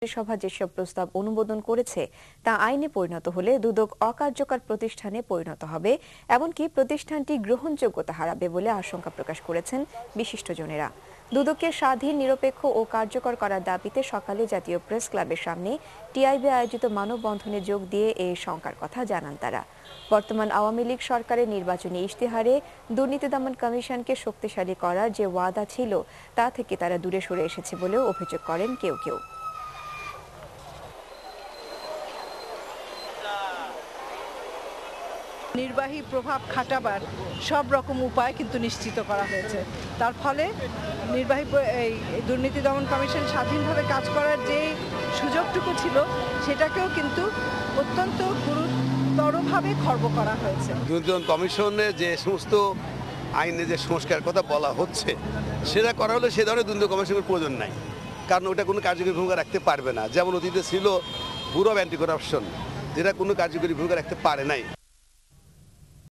সভা যেসব প্রস্তাব অনুমোদন করেছে তা আইনে পরিণত হলে দুদক অকার্যকর প্রতিষ্ঠানে পরিণত হবে, এমনকি প্রতিষ্ঠানটি গ্রহণযোগ্যতা হারাবে বলে আশঙ্কা প্রকাশ করেছেন বিশিষ্টজনেরা। দুদককে স্বাধীন, নিরপেক্ষ ও কার্যকর করার দাবিতে সকালে জাতীয় প্রেস ক্লাবের সামনে টিআইবি আয়োজিত মানববন্ধনে যোগ দিয়ে এই শঙ্কার কথা জানান তারা। বর্তমান আওয়ামী লীগ সরকারের নির্বাচনী ইশতেহারে দুর্নীতি দমন কমিশনকে শক্তিশালী করার যে ওয়াদা ছিল তা থেকে তারা দূরে সরে এসেছে বলেও অভিযোগ করেন কেউ কেউ। নির্বাহী প্রভাব খাটাবার সব রকম উপায় কিন্তু নিশ্চিত করা হয়েছে। তার ফলে নির্বাহী দুর্নীতি দমন কমিশন স্বাধীনভাবে কাজ করার যে সুযোগটুকু ছিল সেটাকেও কিন্তু অত্যন্ত গুরুতরভাবে খর্ব করা হয়েছে। দুর্নীতি দমন কমিশনে যে সমস্ত আইনে যে সংস্কার কথা বলা হচ্ছে সেটা করা হলে সে ধরনের দুর্নীতি কমিশনের প্রয়োজন নাই, কারণ ওটা কোনো কার্যকরী ভূমিকা রাখতে পারবে না। যেমন অতীতে ছিল ব্যুরো অফ অ্যান্টি করাপশন, যেটা কোনো কার্যকরী ভূমিকা রাখতে পারে নাই।